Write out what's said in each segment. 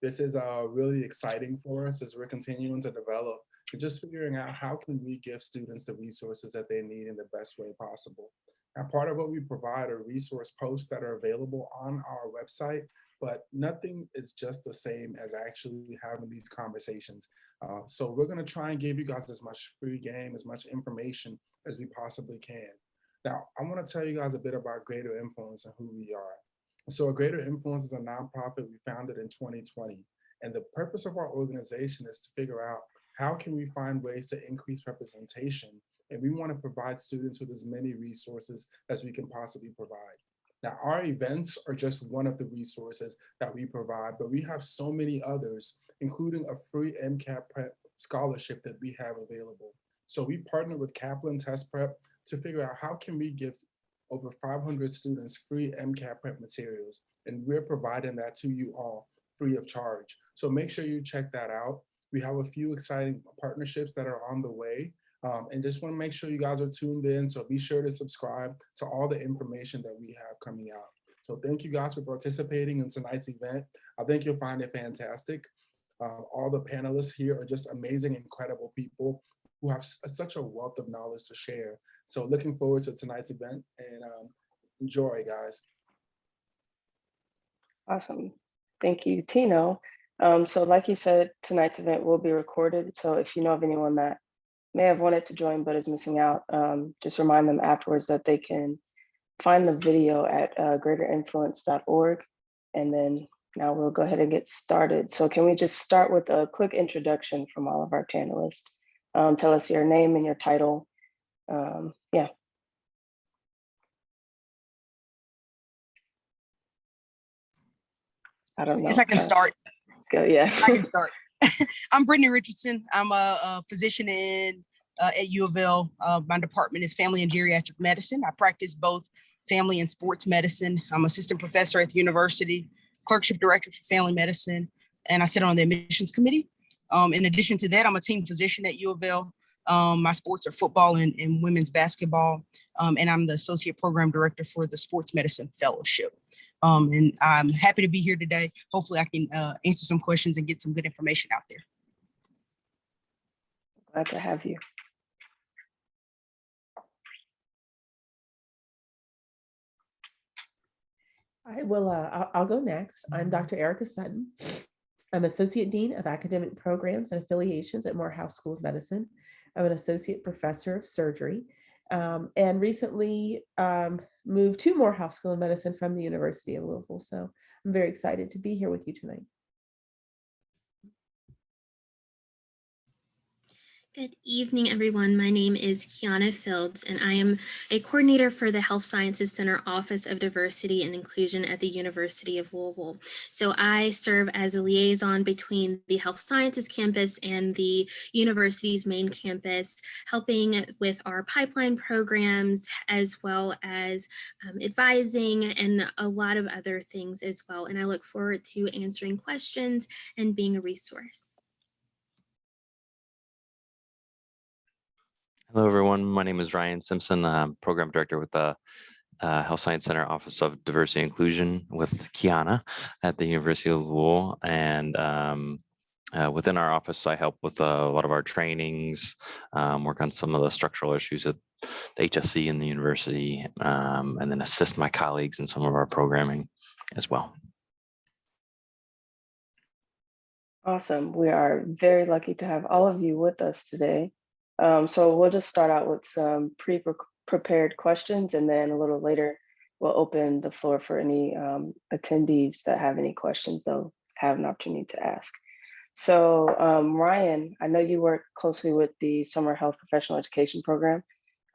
This is really exciting for us as we're continuing to develop and just figuring out how can we give students the resources that they need in the best way possible. Now, part of what we provide are resource posts that are available on our website, but nothing is just the same as actually having these conversations. So we're gonna try and give you guys as much free game, as much information as we possibly can. Now, I wanna tell you guys a bit about Greater Influence and who we are. So Greater Influence is a nonprofit we founded in 2020. And the purpose of our organization is to figure out how can we find ways to increase representation. And we want to provide students with as many resources as we can possibly provide. Now, our events are just one of the resources that we provide, but we have so many others, including a free MCAT prep scholarship that we have available. So we partner with Kaplan Test Prep to figure out how can we give over 500 students free MCAT prep materials, and we're providing that to you all free of charge. So make sure you check that out. We have a few exciting partnerships that are on the way, and just want to make sure you guys are tuned in. So be sure to subscribe to all the information that we have coming out. So thank you guys for participating in tonight's event. I think you'll find it fantastic. All the panelists here are just amazing, incredible people who have such a wealth of knowledge to share. So looking forward to tonight's event, and enjoy, guys. Awesome. Thank you, Tino. So like you said, tonight's event will be recorded. So if you know of anyone that may have wanted to join but is missing out, just remind them afterwards that they can find the video at greaterinfluence.org. And then now we'll go ahead and get started. So can we just start with a quick introduction from all of our panelists? Tell us your name and your title. Yeah. I don't know. Yes, I can start. Go, yeah. I can start. I'm Brittany Richardson. I'm a physician at U of L. My department is family and geriatric medicine. I practice both family and sports medicine. I'm assistant professor at the university, clerkship director for family medicine, and I sit on the admissions committee. In addition to that, I'm a team physician at U of L. My sports are football and women's basketball, and I'm the associate program director for the sports medicine fellowship. And I'm happy to be here today. Hopefully I can answer some questions and get some good information out there. Glad to have you. I will, I'll go next. I'm Dr. Erica Sutton. I'm Associate Dean of Academic Programs and Affiliations at Morehouse School of Medicine. I'm an Associate Professor of Surgery, and recently moved to Morehouse School of Medicine from the University of Louisville. So I'm very excited to be here with you tonight. Good evening, everyone. My name is Kiana Fields, and I am a coordinator for the Health Sciences Center Office of Diversity and Inclusion at the University of Louisville. So I serve as a liaison between the Health Sciences campus and the university's main campus, helping with our pipeline programs, as well as advising and a lot of other things as well. And I look forward to answering questions and being a resource. Hello, everyone. My name is Ryan Simpson. I'm program director with the Health Science Center Office of Diversity and Inclusion with Kiana at the University of Louisville. And within our office, I help with a lot of our trainings, work on some of the structural issues at the HSC in the university, and then assist my colleagues in some of our programming as well. Awesome. We are very lucky to have all of you with us today. So we'll just start out with some pre-prepared questions, and then a little later, we'll open the floor for any attendees that have any questions they'll have an opportunity to ask. So Ryan, I know you work closely with the Summer Health Professional Education Program,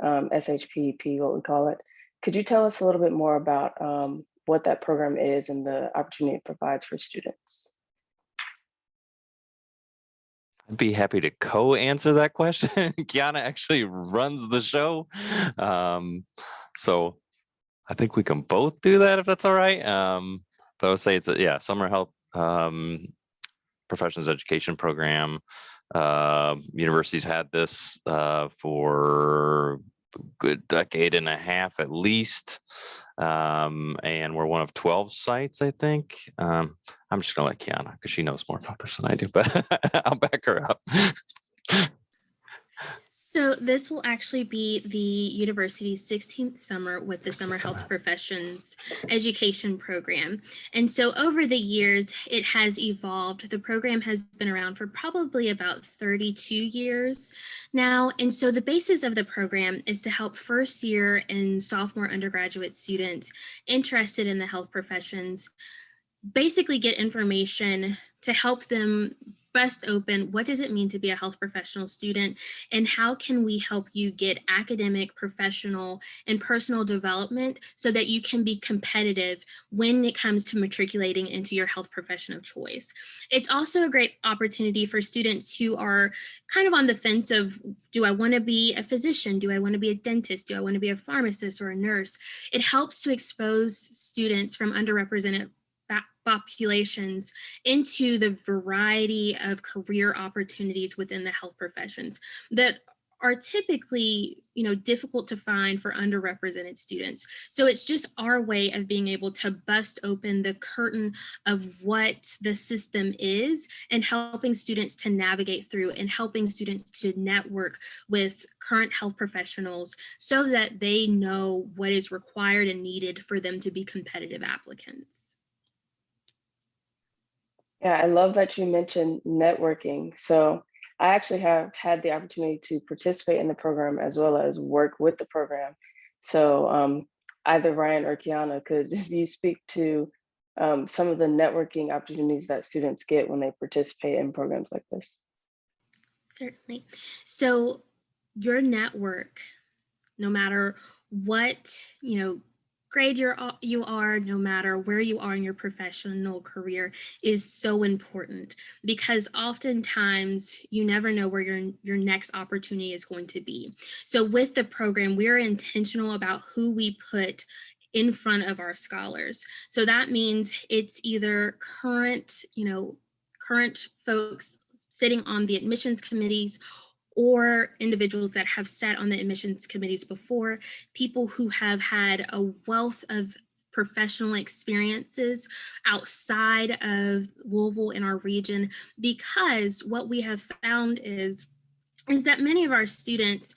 SHPEP, what we call it. Could you tell us a little bit more about what that program is and the opportunity it provides for students? I'd be happy to co-answer that question. Kiana actually runs the show. So I think we can both do that if that's all right. But I would say it's a Summer Health Professionals Education Program. Universities had this for a good decade and a half at least. And we're one of 12 sites, I think. I'm just gonna let Kiana, because she knows more about this than I do, but I'll back her up. So this will actually be the university's 16th summer with the Summer Health Professions Education Program. And so over the years, it has evolved. The program has been around for probably about 32 years now. And so the basis of the program is to help first year and sophomore undergraduate students interested in the health professions basically get information to help them bust open what does it mean to be a health professional student, and how can we help you get academic, professional, and personal development so that you can be competitive when it comes to matriculating into your health profession of choice. It's also a great opportunity for students who are kind of on the fence of, do I want to be a physician? Do I want to be a dentist? Do I want to be a pharmacist or a nurse? It helps to expose students from underrepresented populations into the variety of career opportunities within the health professions that are typically, difficult to find for underrepresented students. So it's just our way of being able to bust open the curtain of what the system is and helping students to navigate through and helping students to network with current health professionals so that they know what is required and needed for them to be competitive applicants. Yeah, I love that you mentioned networking. So I actually have had the opportunity to participate in the program as well as work with the program. So either Ryan or Kiana, could you speak to some of the networking opportunities that students get when they participate in programs like this? Certainly. So your network, no matter what, grade you are, no matter where you are in your professional career, is so important, because oftentimes you never know where your next opportunity is going to be. So with the program, we are intentional about who we put in front of our scholars. So that means it's either current folks sitting on the admissions committees, or individuals that have sat on the admissions committees before, people who have had a wealth of professional experiences outside of Louisville in our region, because what we have found is that many of our students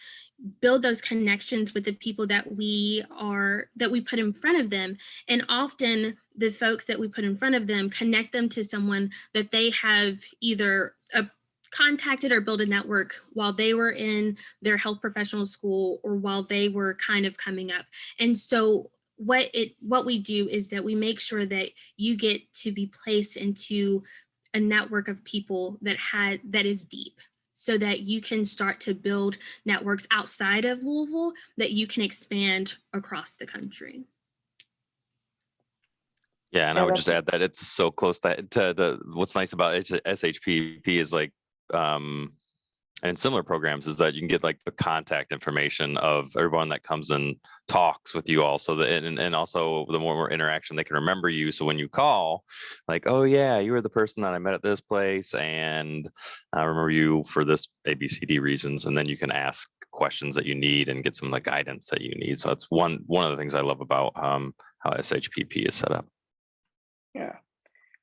build those connections with the people that we put in front of them, and often the folks that we put in front of them connect them to someone that they have either contacted or build a network while they were in their health professional school or while they were kind of coming up. And so what we do is that we make sure that you get to be placed into a network of people that is deep, so that you can start to build networks outside of Louisville that you can expand across the country. Yeah, and I would just add that it's so close to what's nice about SHPP is like, and similar programs, is that you can get like the contact information of everyone that comes and talks with you all, so that and also the more interaction, they can remember you. So when you call, like, oh yeah, you were the person that I met at this place, and I remember you for this ABCD reasons, and then you can ask questions that you need and get some of the guidance that you need. So that's one of the things I love about how SHPP is set up. Yeah.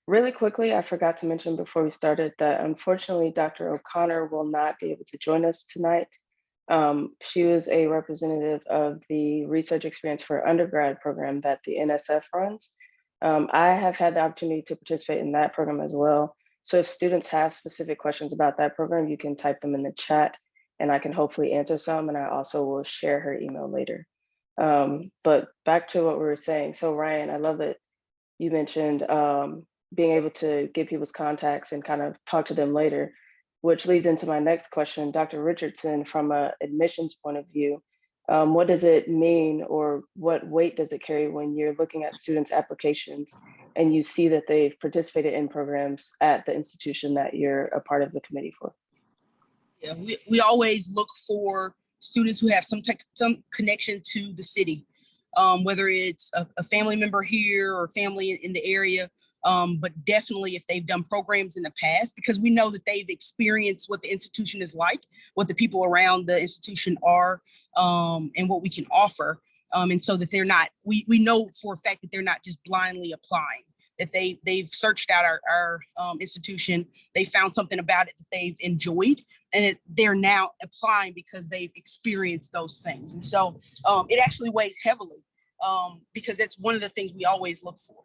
Really quickly, I forgot to mention before we started that unfortunately, Dr. O'Connor will not be able to join us tonight. She was a representative of the research experience for undergrad program that the NSF runs. I have had the opportunity to participate in that program as well. So if students have specific questions about that program, you can type them in the chat and I can hopefully answer some, and I also will share her email later. But back to what we were saying. So Ryan, I love that you mentioned being able to get people's contacts and kind of talk to them later, which leads into my next question. Dr. Richardson, from an admissions point of view, what does it mean, or what weight does it carry when you're looking at students' applications and you see that they've participated in programs at the institution that you're a part of the committee for? Yeah, we always look for students who have some connection to the city, whether it's a family member here or family in the area. But definitely if they've done programs in the past, because we know that they've experienced what the institution is like, what the people around the institution are, and what we can offer. And so that they're not, we know for a fact that they're not just blindly applying, that they've searched out our institution, they found something about it that they've enjoyed, and they're now applying because they've experienced those things. And so it actually weighs heavily because that's one of the things we always look for.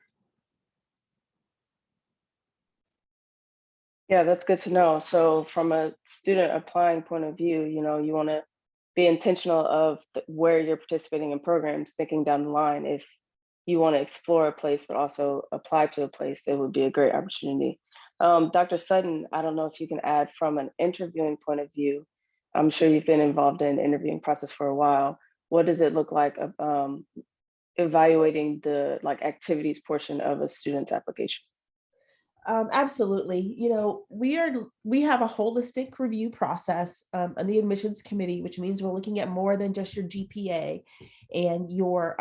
Yeah, that's good to know. So from a student applying point of view, you know, you want to be intentional of where you're participating in programs, thinking down the line, if you want to explore a place, but also apply to a place, it would be a great opportunity. Dr. Sutton, I don't know if you can add from an interviewing point of view. I'm sure you've been involved in the interviewing process for a while. What does it look like evaluating the activities portion of a student's application? Absolutely. You know, we have a holistic review process on the admissions committee, which means we're looking at more than just your GPA and your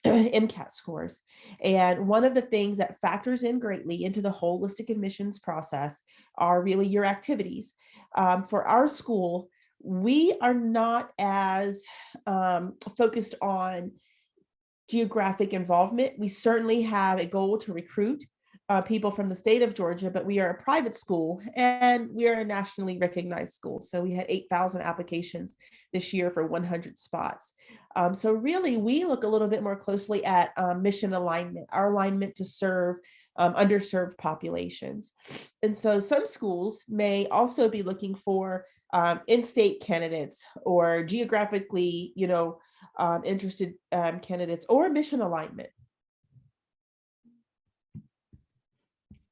MCAT scores. And one of the things that factors in greatly into the holistic admissions process are really your activities. For our school, we are not as focused on geographic involvement. We certainly have a goal to recruit people from the state of Georgia, but we are a private school and we are a nationally recognized school. So we had 8,000 applications this year for 100 spots. So really, we look a little bit more closely at mission alignment, our alignment to serve underserved populations. And so some schools may also be looking for in-state candidates or geographically, interested candidates or mission alignment.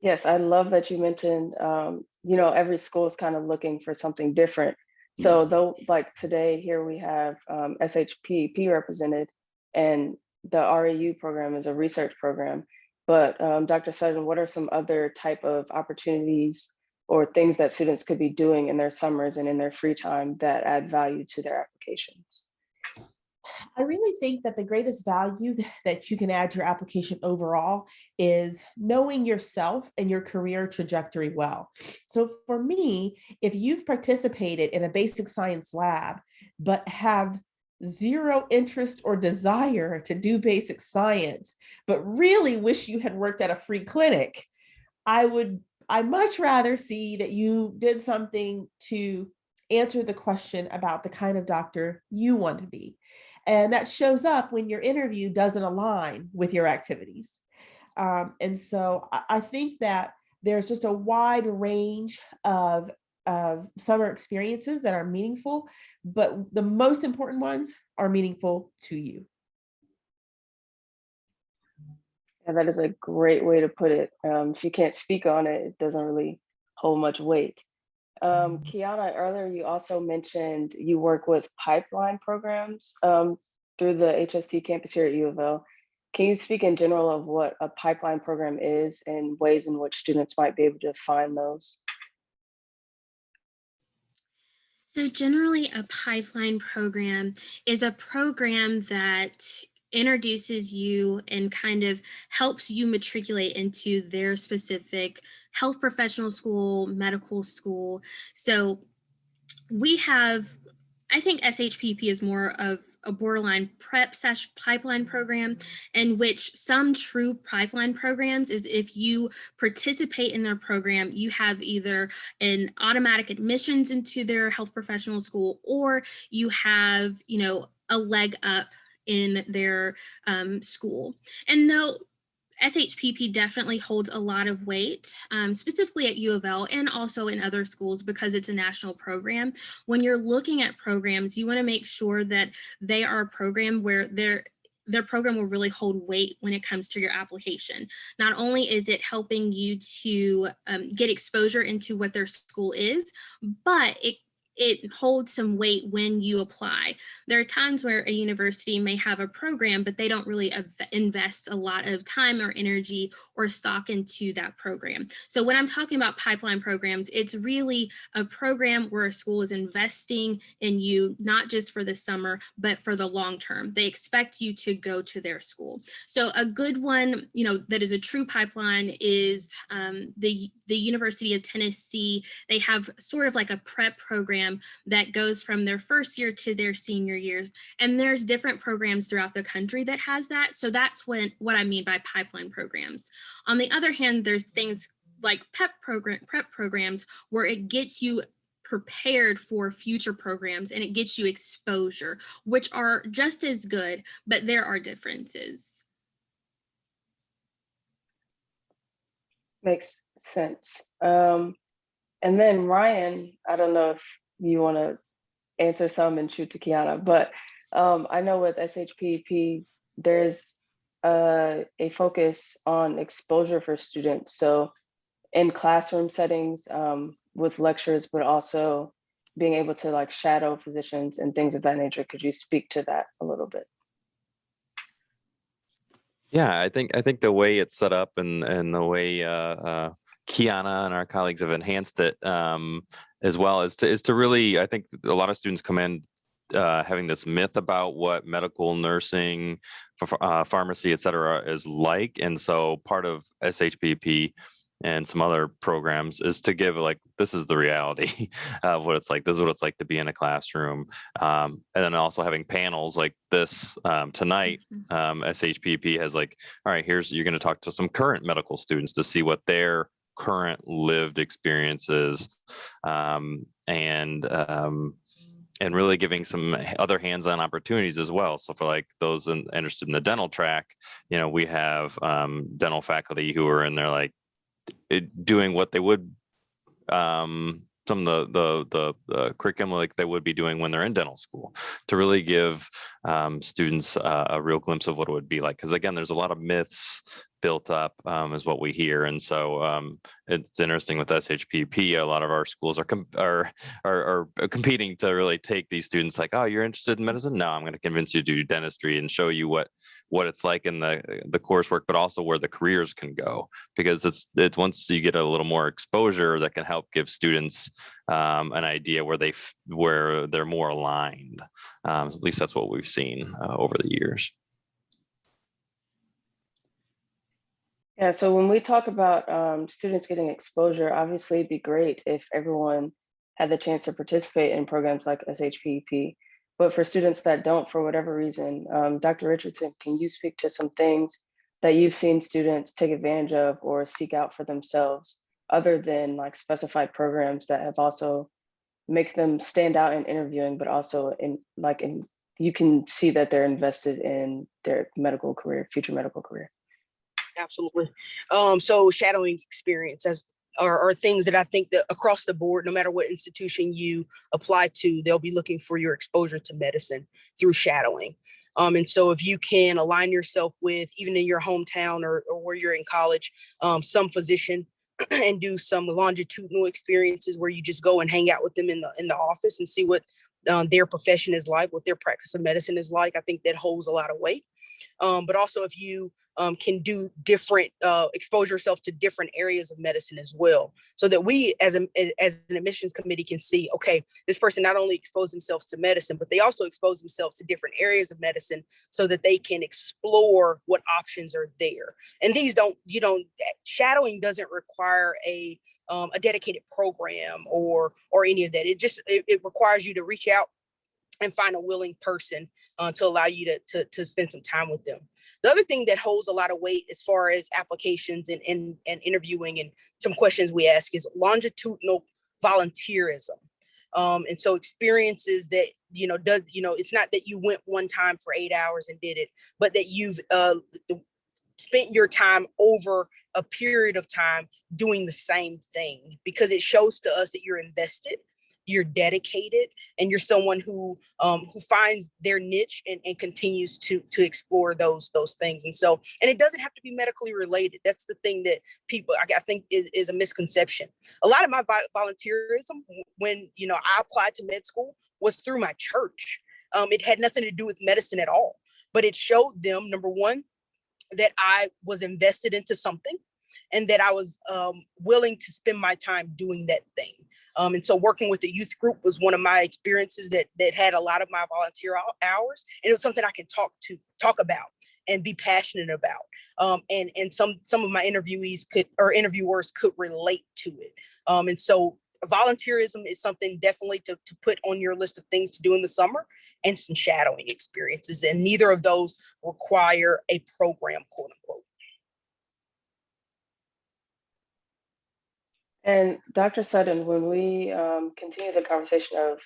Yes, I love that you mentioned, every school is kind of looking for something different. So though, like today here we have SHPP represented, and the REU program is a research program. But Dr. Sutton, what are some other type of opportunities or things that students could be doing in their summers and in their free time that add value to their applications? I really think that the greatest value that you can add to your application overall is knowing yourself and your career trajectory well. So for me, if you've participated in a basic science lab, but have zero interest or desire to do basic science, but really wish you had worked at a free clinic, I much rather see that you did something to answer the question about the kind of doctor you want to be. And that shows up when your interview doesn't align with your activities. And so I think that there's just a wide range of summer experiences that are meaningful, but the most important ones are meaningful to you. And that is a great way to put it. If you can't speak on it, it doesn't really hold much weight. Kiana, earlier you also mentioned you work with pipeline programs through the HSC campus here at U of L. Can you speak in general of what a pipeline program is and ways in which students might be able to find those? So generally, a pipeline program is a program that introduces you and kind of helps you matriculate into their specific health professional school, medical school. So we have, I think SHPP is more of a borderline prep/pipeline program, in which some true pipeline programs is if you participate in their program, you have either an automatic admissions into their health professional school, or you have, a leg up in their school. And though SHPP definitely holds a lot of weight, specifically at U of L and also in other schools because it's a national program. When you're looking at programs, you want to make sure that they are a program where their program will really hold weight when it comes to your application. Not only is it helping you to get exposure into what their school is, but it holds some weight when you apply. There are times where a university may have a program, but they don't really invest a lot of time or energy or stock into that program. So when I'm talking about pipeline programs, it's really a program where a school is investing in you, not just for the summer, but for the long term. They expect you to go to their school. So a good one, that is a true pipeline is the University of Tennessee. They have sort of like a prep program program that goes from their first year to their senior years. And there's different programs throughout the country that has that. So that's what I mean by pipeline programs. On the other hand, there's things like prep programs where it gets you prepared for future programs and it gets you exposure, which are just as good, but there are differences. Makes sense. And then Ryan, I don't know if you want to answer some and shoot to Kiana, but I know with SHPP, there's a focus on exposure for students. So in classroom settings with lectures, but also being able to like shadow physicians and things of that nature. Could you speak to that a little bit? Yeah, I think the way it's set up and the way Kiana and our colleagues have enhanced it as well is to really, I think a lot of students come in having this myth about what medical, nursing, pharmacy, et cetera, is like. And so part of SHPP and some other programs is to give like, this is the reality of what it's like. This is what it's like to be in a classroom. And then also having panels like this tonight, SHPP has like, all right, you're going to talk to some current medical students to see what their current lived experience is. And really giving some other hands-on opportunities as well. So for like those interested in the dental track, we have dental faculty who are in there like doing what they would some of the curriculum like they would be doing when they're in dental school, to really give students a real glimpse of what it would be like. Because again, there's a lot of myths built up is what we hear. And so it's interesting with SHPP, a lot of our schools are competing to really take these students like, oh, you're interested in medicine? No, I'm going to convince you to do dentistry and show you what it's like in the coursework, but also where the careers can go. Because it's once you get a little more exposure that can help give students an idea where they're more aligned. At least that's what we've seen over the years. Yeah, so when we talk about students getting exposure, obviously it'd be great if everyone had the chance to participate in programs like SHPP. But for students that don't, for whatever reason, Dr. Richardson, can you speak to some things that you've seen students take advantage of or seek out for themselves, other than like specified programs that have also make them stand out in interviewing, but also you can see that they're invested in their medical career, future medical career? Absolutely. So shadowing experience are things that I think that across the board, no matter what institution you apply to, they'll be looking for your exposure to medicine through shadowing. And so if you can align yourself with, even in your hometown or where you're in college, some physician and do some longitudinal experiences where you just go and hang out with them in the office and see what their profession is like, what their practice of medicine is like, I think that holds a lot of weight. But also if you can do different, expose yourself to different areas of medicine as well, so that we as an admissions committee can see, okay, this person not only exposed themselves to medicine, but they also expose themselves to different areas of medicine so that they can explore what options are there. And these shadowing doesn't require a dedicated program or any of that. It requires you to reach out and find a willing person to allow you to spend some time with them. The other thing that holds a lot of weight as far as applications and interviewing and some questions we ask is longitudinal volunteerism. And so experiences that, it's not that you went one time for 8 hours and did it, but that you've spent your time over a period of time doing the same thing, because it shows to us that you're invested, you're dedicated, and you're someone who finds their niche and continues to explore those things. And it doesn't have to be medically related. That's the thing that people, I think is a misconception. A lot of my volunteerism when, I applied to med school was through my church. It had nothing to do with medicine at all, but it showed them, number one, that I was invested into something and that I was willing to spend my time doing that thing. And so working with the youth group was one of my experiences that had a lot of my volunteer hours. And it was something I can talk about and be passionate about. And some of my interviewers could relate to it. And so volunteerism is something definitely to put on your list of things to do in the summer, and some shadowing experiences. And neither of those require a program, quote unquote. And Dr. Sutton, when we continue the conversation of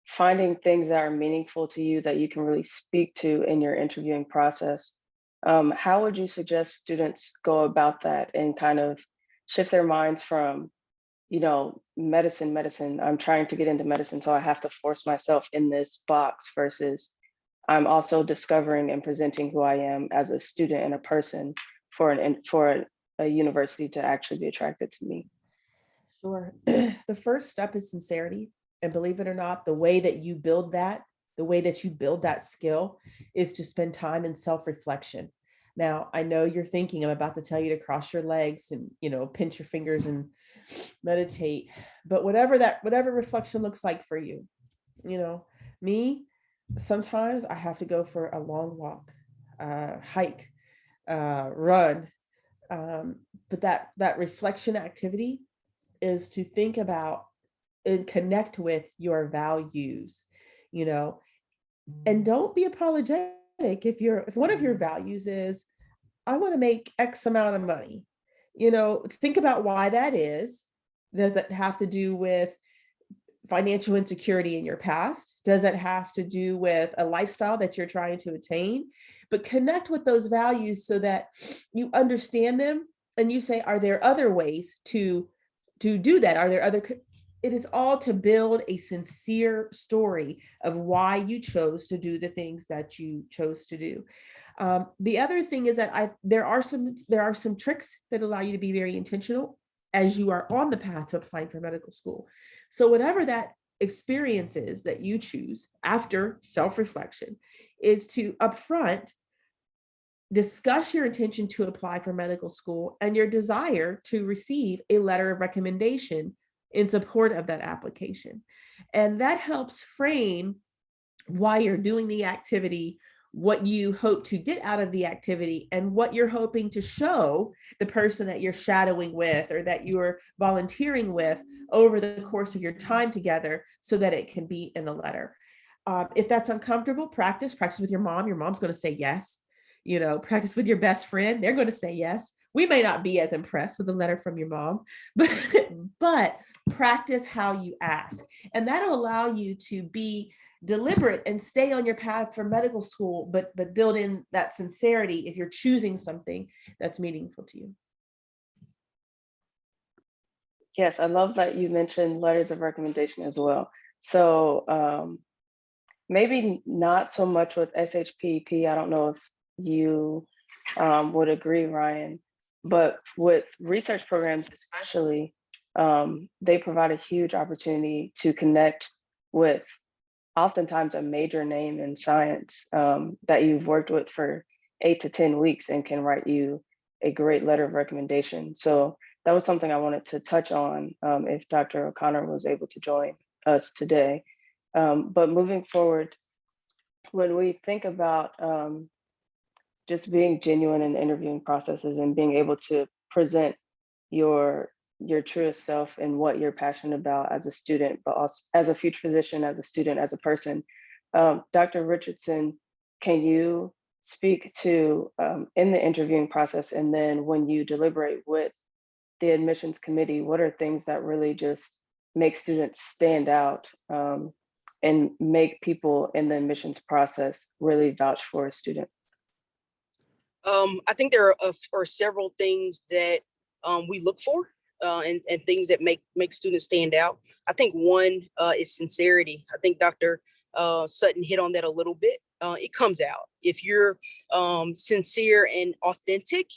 finding things that are meaningful to you that you can really speak to in your interviewing process, how would you suggest students go about that and kind of shift their minds from, medicine, I'm trying to get into medicine, so I have to force myself in this box, versus I'm also discovering and presenting who I am as a student and a person for a university to actually be attracted to me? Sure. The first step is sincerity. And believe it or not, the way that you build that skill is to spend time in self-reflection. Now, I know you're thinking I'm about to tell you to cross your legs and, pinch your fingers and meditate, but whatever reflection looks like for you, me, sometimes I have to go for a long walk, hike, run. But that reflection activity is to think about and connect with your values, and don't be apologetic if one of your values is, I want to make X amount of money. Think about why that is. Does it have to do with financial insecurity in your past? Does it have to do with a lifestyle that you're trying to attain? But connect with those values so that you understand them and you say, are there other ways to do that? Are there other? It is all to build a sincere story of why you chose to do the things that you chose to do. The other thing is that there are some tricks that allow you to be very intentional as you are on the path to applying for medical school. So whatever that experience is that you choose after self-reflection, is to upfront discuss your intention to apply for medical school and your desire to receive a letter of recommendation in support of that application. And that helps frame why you're doing the activity, what you hope to get out of the activity, and what you're hoping to show the person that you're shadowing with or that you're volunteering with over the course of your time together, so that it can be in the letter. If that's uncomfortable, practice with your mom. Your mom's going to say yes. Practice with your best friend. They're going to say yes. We may not be as impressed with a letter from your mom, but practice how you ask. And that'll allow you to be deliberate and stay on your path for medical school, but build in that sincerity if you're choosing something that's meaningful to you. Yes, I love that you mentioned letters of recommendation as well. So maybe not so much with SHPP. I don't know if you would agree, Ryan, but with research programs especially, they provide a huge opportunity to connect with oftentimes a major name in science that you've worked with for 8 to 10 weeks and can write you a great letter of recommendation. So that was something I wanted to touch on if Dr. O'Connor was able to join us today. But moving forward, when we think about just being genuine in interviewing processes and being able to present your truest self and what you're passionate about as a student, but also as a future physician, as a student, as a person. Dr. Richardson, can you speak to in the interviewing process, and then when you deliberate with the admissions committee, what are things that really just make students stand out and make people in the admissions process really vouch for a student? I think there are several things that we look for and things that make students stand out. I think one is sincerity. I think Dr. Sutton hit on that a little bit. It comes out. If you're sincere and authentic,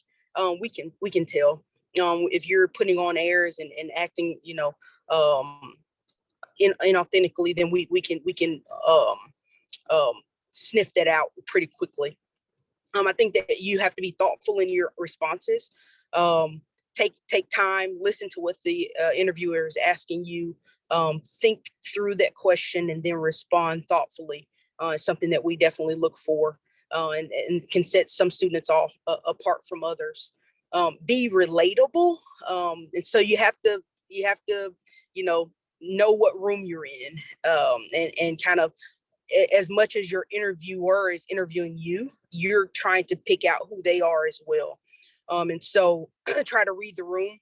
we can tell. If you're putting on airs and acting, inauthentically, then we can sniff that out pretty quickly. I think that you have to be thoughtful in your responses. Take time, listen to what the interviewer is asking you, think through that question, and then respond thoughtfully. It's something that we definitely look for and can set some students off apart from others. Be relatable. And so you have to You have to, know what room you're in, and kind of, as much as your interviewer is interviewing you, you're trying to pick out who they are as well. And so try to read the room,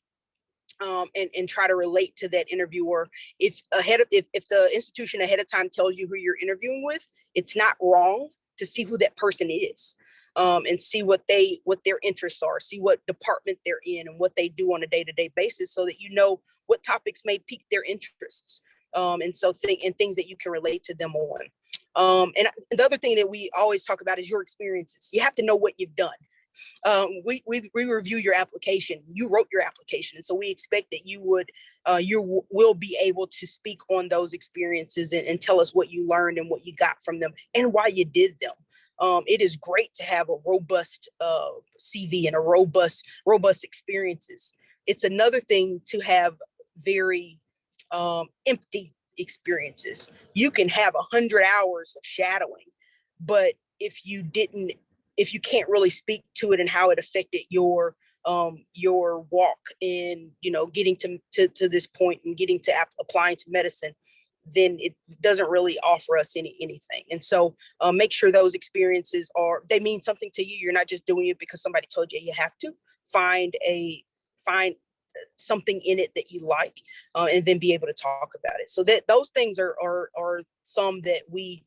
and try to relate to that interviewer. If the institution ahead of time tells you who you're interviewing with, it's not wrong to see who that person is, and see what their interests are, see what department they're in and what they do on a day-to-day basis, so that you know what topics may pique their interests. And so things that you can relate to them on. And the other thing that we always talk about is your experiences. You have to know what you've done. We review your application. You wrote your application, and so we expect that you will be able to speak on those experiences and tell us what you learned and what you got from them and why you did them. It is great to have a robust CV and a robust experiences. It's another thing to have very empty experiences. You can have 100 hours of shadowing, but if you can't really speak to it and how it affected your walk in, getting to this point and getting to applying to medicine, then it doesn't really offer us anything. And so make sure those experiences they mean something to you. You're not just doing it because somebody told you have to. Find something in it that you like, and then be able to talk about it. So that those things are some that we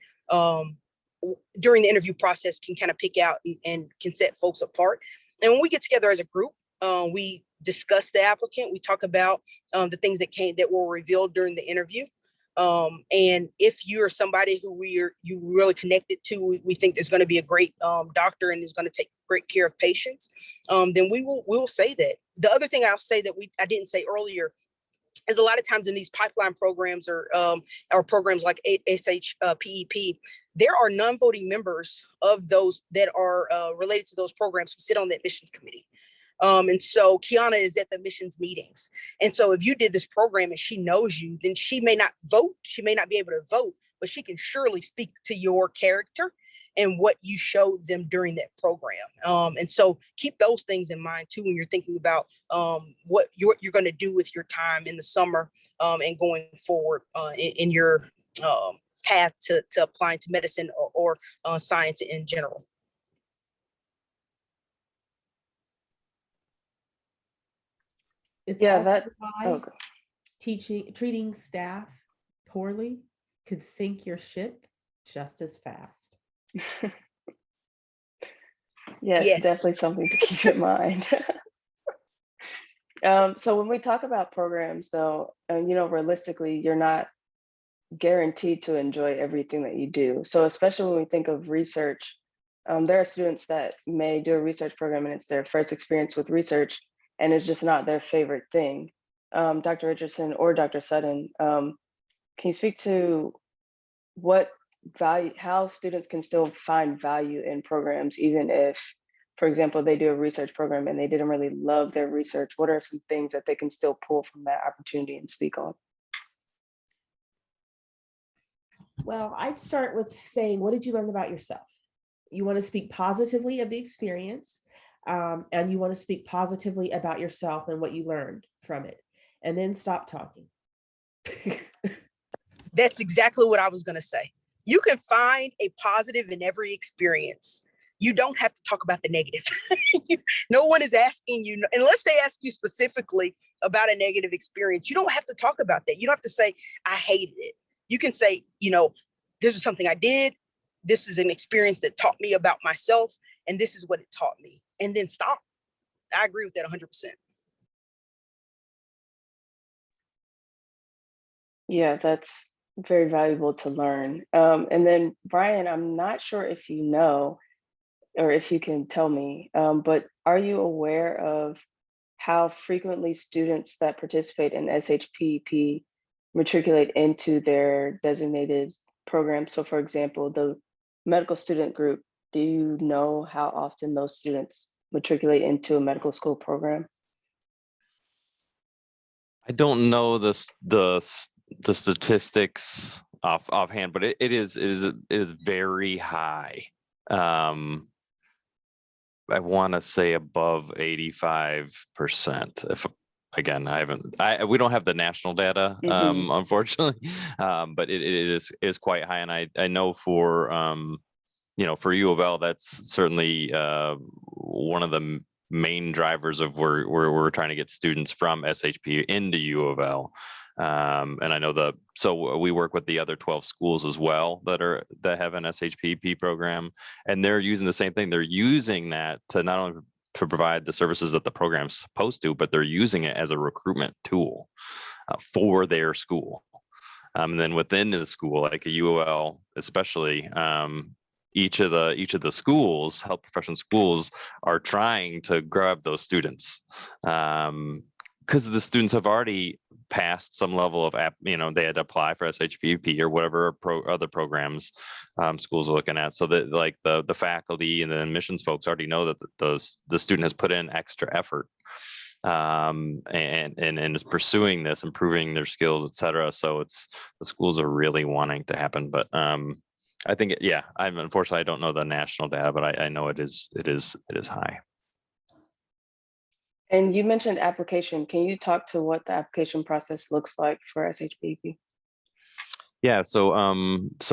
during the interview process can kind of pick out and can set folks apart. And when we get together as a group, we discuss the applicant. We talk about the things that were revealed during the interview. And if you're somebody who you really connected to, we think there's going to be a great doctor and is going to take great care of patients, then we will say that. The other thing I'll say that I didn't say earlier is a lot of times in these pipeline programs or programs like SHPEP, there are non-voting members of those that are related to those programs who sit on the admissions committee. And so Kiana is at the admissions meetings. And so if you did this program and she knows you, then she may not vote. She may not be able to vote, but she can surely speak to your character and what you showed them during that program. And so keep those things in mind too when you're thinking about what you're going to do with your time in the summer and going forward in your path to applying to medicine or science in general. It's Yeah, also why okay. treating staff poorly could sink your ship just as fast. Yes, definitely something to keep in mind. So when we talk about programs though, realistically, you're not guaranteed to enjoy everything that you do. So especially when we think of research, there are students that may do a research program and it's their first experience with research and it's just not their favorite thing. Dr. Richardson or Dr. Sutton, can you speak to how students can still find value in programs, even if, for example, they do a research program and they didn't really love their research? What are some things that they can still pull from that opportunity and speak on? Well, I'd start with saying, what did you learn about yourself? You want to speak positively of the experience, and you want to speak positively about yourself and what you learned from it, and then stop talking. That's exactly what I was going to say. You can find a positive in every experience. You don't have to talk about the negative. No one is asking you, unless they ask you specifically about a negative experience. You don't have to talk about that. You don't have to say, I hated it. You can say, this is something I did. This is an experience that taught me about myself, and this is what it taught me. And then stop. I agree with that 100%. Yeah, that's very valuable to learn. And then Brian, I'm not sure if you know, or if you can tell me, but are you aware of how frequently students that participate in SHPEP matriculate into their designated program? So for example, the medical student group, do you know how often those students matriculate into a medical school program? I don't know the statistics offhand, but it is very high. I want to say above 85%, again, we don't have the national data, Mhm. unfortunately, but it is quite high. And I know for, for U of L, that's certainly one of the main drivers of where we're trying to get students from SHP into U of L. And I know so we work with the other 12 schools as well that have an SHPP program, and they're using the same thing. They're using that to not only to provide the services that the program's supposed to, but they're using it as a recruitment tool for their school. And then within the school, like a UOL, especially, each of the schools, health profession schools, are trying to grab those students, because the students have already passed some level of they had to apply for SHPP or whatever other programs schools are looking at. So that like the faculty and the admissions folks already know that the student has put in extra effort, and is pursuing this, improving their skills, et cetera. So the schools are really wanting to happen. But I think, unfortunately, I don't know the national data, but I know it is high. And you mentioned application. Can you talk to what the application process looks like for SHPP? Yeah, so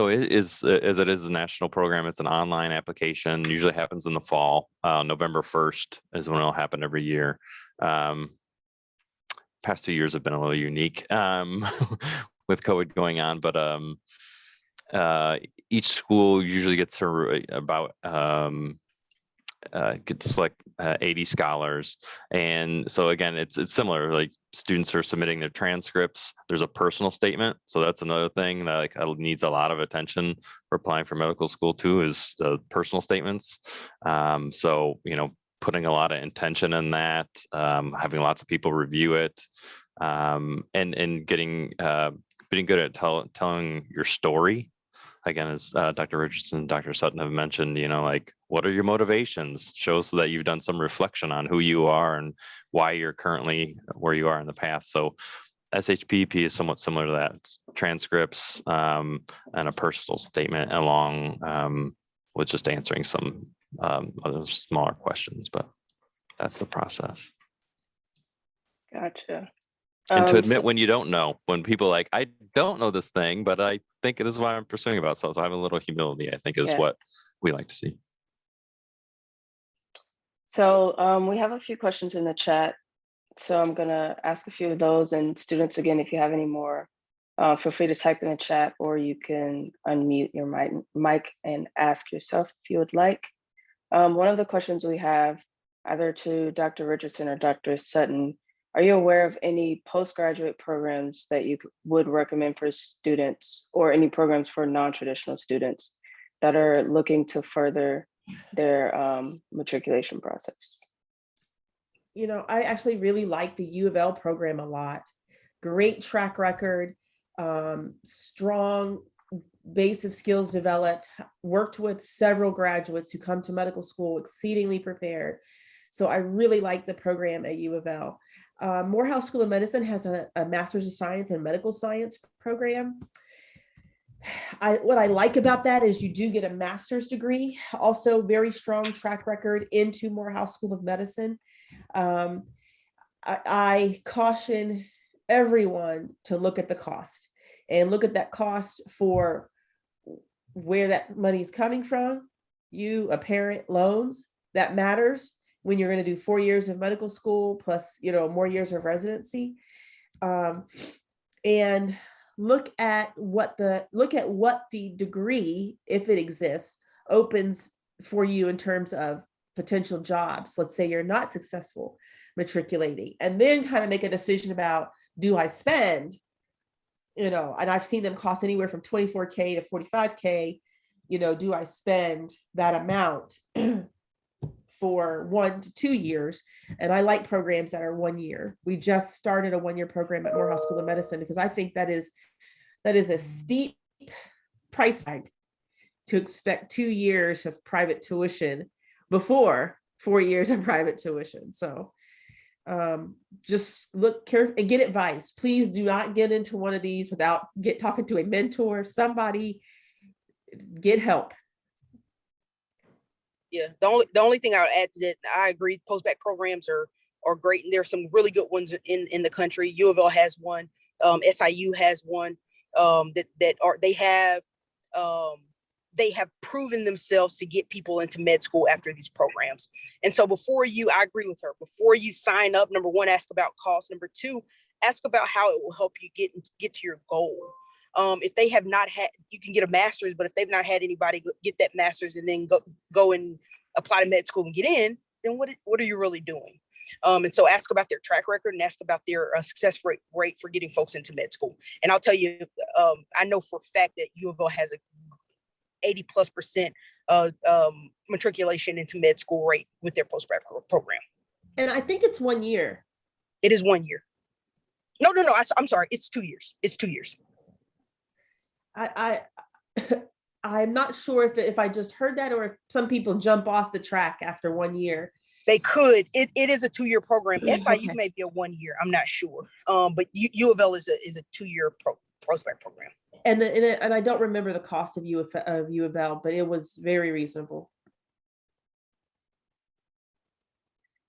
it is, as it is a national program, it's an online application, usually happens in the fall. November 1st is when it'll happen every year. Past 2 years have been a little unique with COVID going on, but each school usually gets about gets like 80 scholars. And so again, it's similar, like students are submitting their transcripts. There's a personal statement. So that's another thing that like needs a lot of attention for applying for medical school too, is the personal statements. So, putting a lot of intention in that, having lots of people review it, and getting being good at telling your story. Again, as Dr. Richardson and Dr. Sutton have mentioned, like, what are your motivations? Show so that you've done some reflection on who you are and why you're currently where you are in the path. So SHPP is somewhat similar to that. It's transcripts and a personal statement along with just answering some other smaller questions, but that's the process. Gotcha. And to admit when you don't know, when people like, I don't know this thing, but I think this is why I'm pursuing about. So having a little humility, I think, is what we like to see. So we have a few questions in the chat. So I'm gonna ask a few of those, and students, again, if you have any more, feel free to type in the chat, or you can unmute your mic and ask yourself if you would like. One of the questions we have, either to Dr. Richardson or Dr. Sutton, are you aware of any postgraduate programs that you would recommend for students, or any programs for non-traditional students that are looking to further their matriculation process? I actually really like the U of L program a lot. Great track record, strong base of skills developed, worked with several graduates who come to medical school exceedingly prepared. So I really like the program at U of L. Morehouse School of Medicine has a Master's of Science in Medical Science program. What I like about that is you do get a master's degree, also very strong track record into Morehouse School of Medicine. I caution everyone to look at the cost, and look at that cost for where that money is coming from. You, a parent, loans, that matters when you're going to do 4 years of medical school plus, more years of residency. And look at what the degree, if it exists, opens for you in terms of potential jobs. Let's say you're not successful matriculating, and then kind of make a decision about, do I spend, and I've seen them cost anywhere from $24K to $45K. Do I spend that amount for 1 to 2 years? And I like programs that are 1 year. We just started a 1-year program at Morehouse School of Medicine, because I think that is a steep price tag to expect 2 years of private tuition before 4 years of private tuition. So just look careful and get advice. Please do not get into one of these without talking to a mentor, somebody. Get help. Yeah, the only thing I would add to that, I agree, post-bac programs are are great. And there's some really good ones in the country. U of L has one. SIU has one. They have proven themselves to get people into med school after these programs. And so I agree with her, before you sign up, number one, ask about cost. Number two, ask about how it will help you get to your goal. If they have not had, you can get a master's, but if they've not had anybody get that master's and then go and apply to med school and get in, then what are you really doing? And so ask about their track record and ask about their success rate for getting folks into med school. And I'll tell you, I know for a fact that U of L has a 80+% matriculation into med school rate with their postgrad program. And I think it's 1 year. It is 1 year. No, I'm sorry. It's 2 years. It's 2 years. I'm not sure if I just heard that or if some people jump off the track after 1 year. They could. It is a 2-year program. SIU Okay. may be a 1 year. I'm not sure. But U of L is a 2-year postgrad program. And I don't remember the cost of U of L, but it was very reasonable.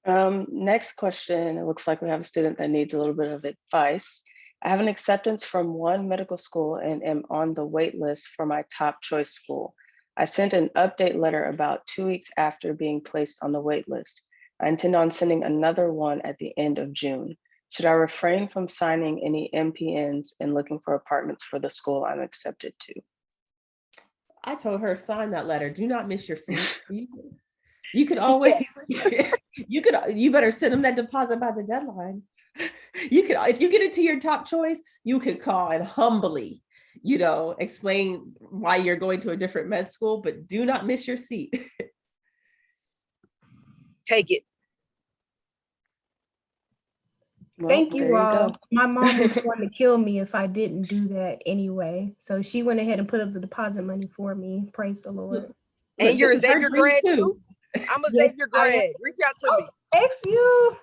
Next question. It looks like we have a student that needs a little bit of advice. I have an acceptance from one medical school and am on the wait list for my top choice school. I sent an update letter about 2 weeks after being placed on the wait list. I intend on sending another one at the end of June. Should I refrain from signing any MPNs and looking for apartments for the school I'm accepted to? I told her, sign that letter. Do not miss your seat. You could always, you better send them that deposit by the deadline. If you get into your top choice, you could call and humbly, explain why you're going to a different med school, but do not miss your seat. Take it. Well, Thank there you all. go. My mom was going to kill me if I didn't do that anyway. So she went ahead and put up the deposit money for me. Praise the Lord. And Look, you're a this is her Xavier dream grad too. too? I'm a Yes, Xavier I am. grad. Reach out to me. Thanks you.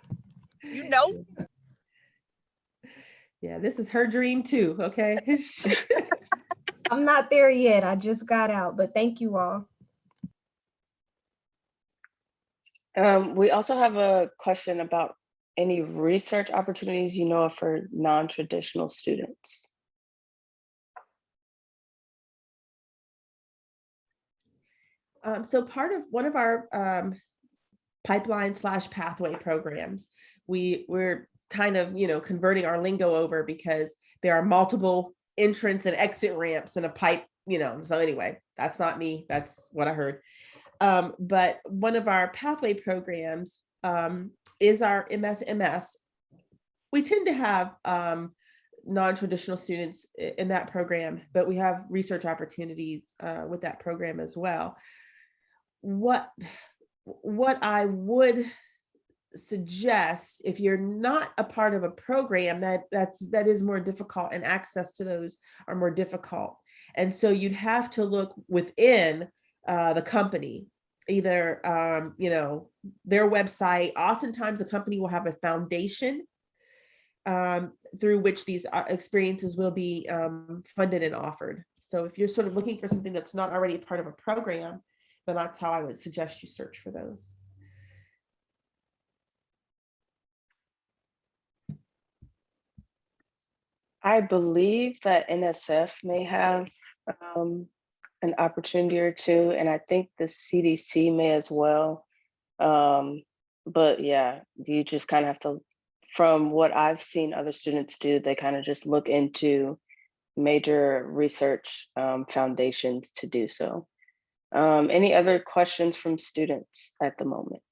You know. Yeah, this is her dream too, okay? I'm not there yet. I just got out, but thank you all. We also have a question about any research opportunities you know of for non-traditional students. So part of one of our pipeline/pathway programs, we're kind of, converting our lingo over because there are multiple entrance and exit ramps in a pipe, so anyway, that's not me, that's what I heard. But one of our pathway programs is our MS. We tend to have non-traditional students in that program, but we have research opportunities with that program as well. What I would suggest, if you're not a part of a program that is more difficult and access to those are more difficult, and so you'd have to look within the company, either their website. Oftentimes a company will have a foundation through which these experiences will be funded and offered. So if you're sort of looking for something that's not already a part of a program, then that's how I would suggest you search for those. I believe that NSF may have an opportunity or two, and I think the CDC may as well. But yeah, you just kind of have to, from what I've seen other students do, they kind of just look into major research foundations to do so. Any other questions from students at the moment?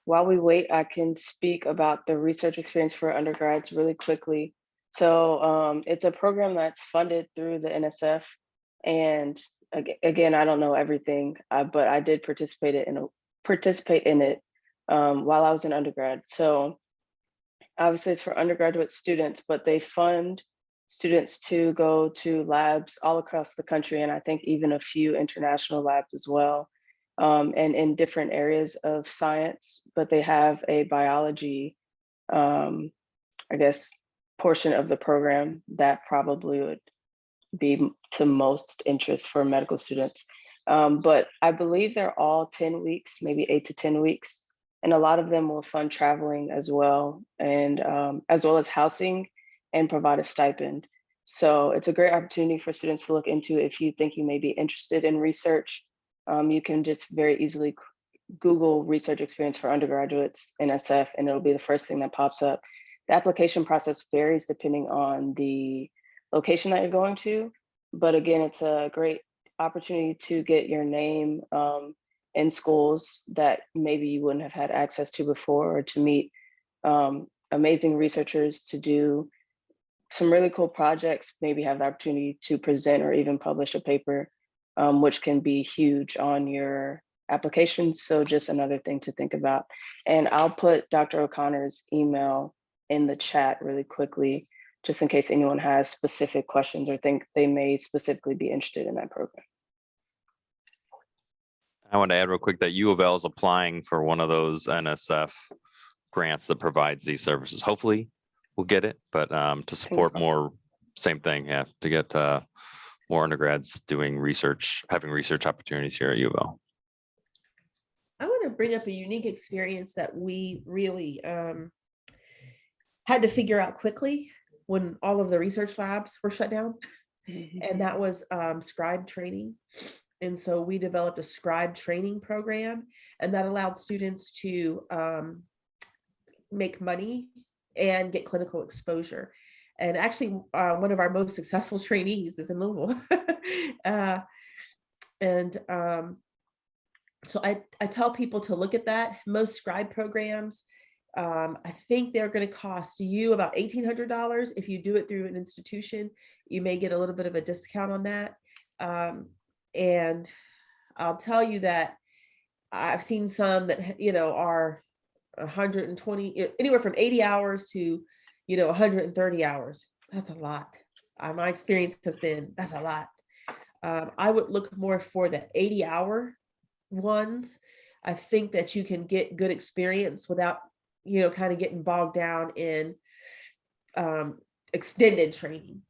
While we wait, I can speak about the research experience for undergrads really quickly. So it's a program that's funded through the NSF. And again, I don't know everything, but I did participate in it while I was in undergrad. So obviously it's for undergraduate students, but they fund students to go to labs all across the country, and I think even a few international labs as well, and in different areas of science. But they have a biology, I guess, portion of the program that probably would be to most interest for medical students. But I believe they're all 10 weeks, maybe 8 to 10 weeks. And a lot of them will fund traveling as well, and as well as housing and provide a stipend. So it's a great opportunity for students to look into if you think you may be interested in research. You can just very easily Google research experience for undergraduates in SF, and it'll be the first thing that pops up. The application process varies depending on the location that you're going to. But again, it's a great opportunity to get your name in schools that maybe you wouldn't have had access to before, or to meet amazing researchers, to do some really cool projects, maybe have the opportunity to present or even publish a paper, which can be huge on your application. So just another thing to think about. And I'll put Dr. O'Connor's email in the chat really quickly, just in case anyone has specific questions or think they may specifically be interested in that program. I want to add real quick that U of L is applying for one of those NSF grants that provides these services. Hopefully we'll get it, but to support more, same thing, yeah, to get more undergrads doing research, having research opportunities here at U of L. I want to bring up a unique experience that we really had to figure out quickly when all of the research labs were shut down. And that was scribe training. And so we developed a scribe training program, and that allowed students to make money and get clinical exposure. And actually, one of our most successful trainees is in Louisville. So I tell people to look at that. Most scribe programs, I think they're going to cost you about $1,800. If you do it through an institution, you may get a little bit of a discount on that. And I'll tell you that I've seen some that, you know, are 120, anywhere from 80 hours to, you know, 130 hours. That's a lot. My experience has been, that's a lot. I would look more for the 80-hour ones. I think that you can get good experience without, you know, kind of getting bogged down in extended training.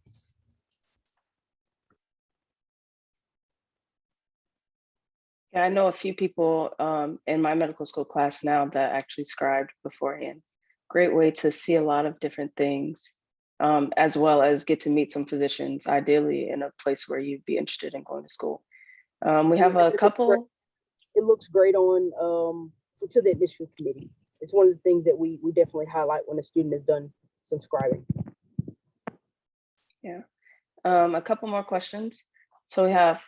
Yeah, I know a few people in my medical school class now that actually scribed beforehand. Great way to see a lot of different things, as well as get to meet some physicians, ideally in a place where you'd be interested in going to school. We have a couple. It looks great on to the admissions committee. It's one of the things that we definitely highlight when a student has done some scribing. Yeah. A couple more questions. So we have,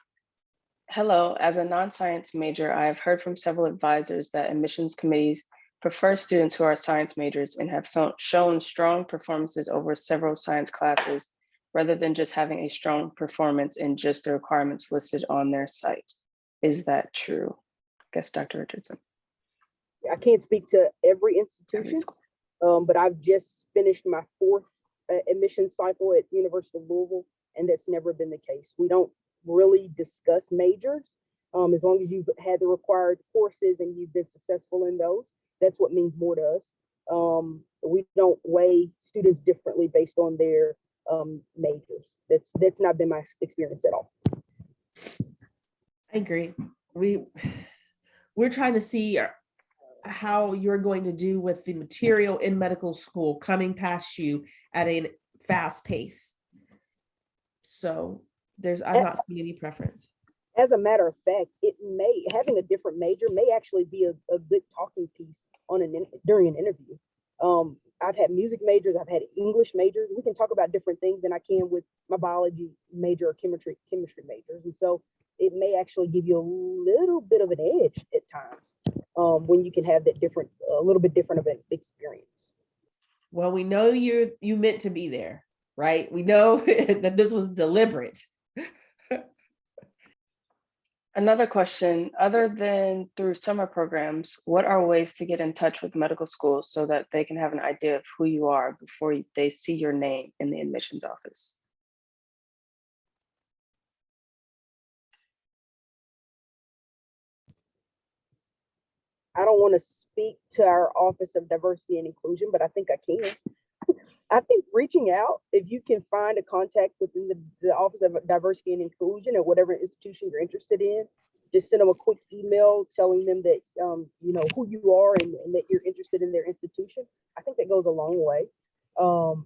hello, as a non-science major, I have heard from several advisors that admissions committees prefer students who are science majors and have shown strong performances over several science classes, rather than just having a strong performance in just the requirements listed on their site. Is that true? I guess Dr. Richardson. I can't speak to every institution, but I've just finished my 4th admission cycle at University of Louisville, and that's never been the case. We don't really discuss majors. As long as you've had the required courses and you've been successful in those, that's what means more to us. We don't weigh students differently based on their majors. That's not been my experience at all. I agree. We're trying to see how you're going to do with the material in medical school coming past you at a fast pace. So I'm not seeing any preference. As a matter of fact, having a different major may actually be a good talking piece during an interview. I've had music majors, I've had English majors. We can talk about different things than I can with my biology major or chemistry majors. And so it may actually give you a little bit of an edge at times when you can have that a little bit different of an experience. Well, we know you meant to be there, right? We know that this was deliberate. Another question, other than through summer programs, what are ways to get in touch with medical schools so that they can have an idea of who you are before they see your name in the admissions office? I don't want to speak to our Office of Diversity and Inclusion, but I think I can. I think reaching out, if you can find a contact within the Office of Diversity and Inclusion or whatever institution you're interested in, just send them a quick email telling them that, you know, who you are and that you're interested in their institution. I think that goes a long way.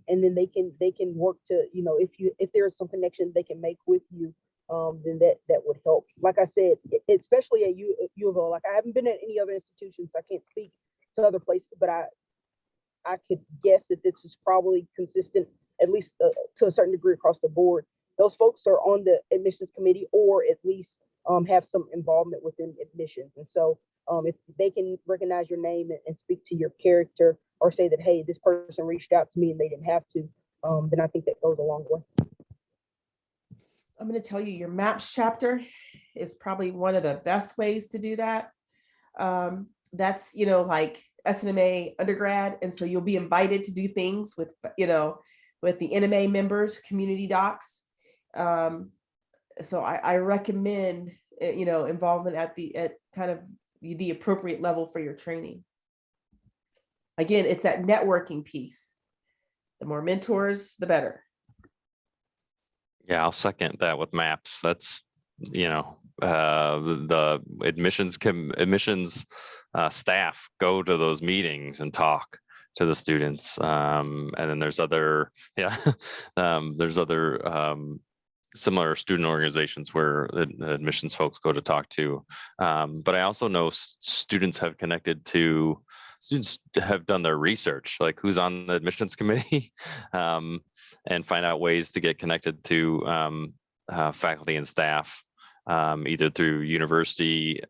And then they can work to, you know, if there is some connection they can make with you, then that would help. Like I said, especially at U of O, like I haven't been at any other institutions. I can't speak to other places, but I could guess that this is probably consistent, at least to a certain degree across the board. Those folks are on the admissions committee, or at least have some involvement within admissions. And so if they can recognize your name and speak to your character, or say that, hey, this person reached out to me and they didn't have to, then I think that goes a long way. I'm going to tell you, your MAPS chapter is probably one of the best ways to do that. That's, you know, like SNMA undergrad. And so you'll be invited to do things with, you know, with the NMA members, community docs. So I recommend, you know, involvement at kind of the appropriate level for your training. Again, it's that networking piece. The more mentors, the better. Yeah, I'll second that with MAPS. That's, you know, the admissions staff go to those meetings and talk to the students. And then there's other, there's other similar student organizations where the admissions folks go to talk to. But I also know students have done their research, like who's on the admissions committee, and find out ways to get connected to faculty and staff, either through university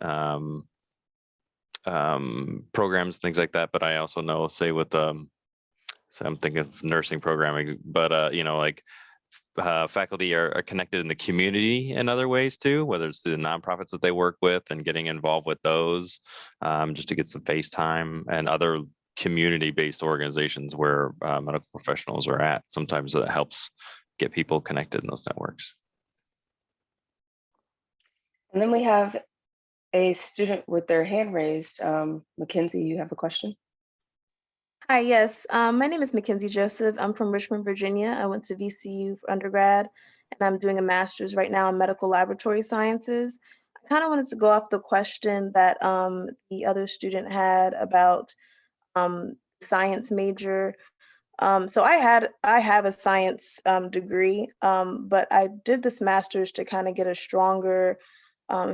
programs, things like that. But I also know, say with so I'm thinking of nursing programming, but you know, like faculty are connected in the community in other ways too, whether it's through the nonprofits that they work with and getting involved with those, just to get some face time, and other community-based organizations where medical professionals are at. Sometimes that helps get people connected in those networks. And then we have a student with their hand raised. Mackenzie, you have a question? Hi, yes. My name is Mackenzie Joseph. I'm from Richmond, Virginia. I went to VCU for undergrad, and I'm doing a master's right now in medical laboratory sciences. I kind of wanted to go off the question that the other student had about science major. So I have a science degree, but I did this master's to kind of get a stronger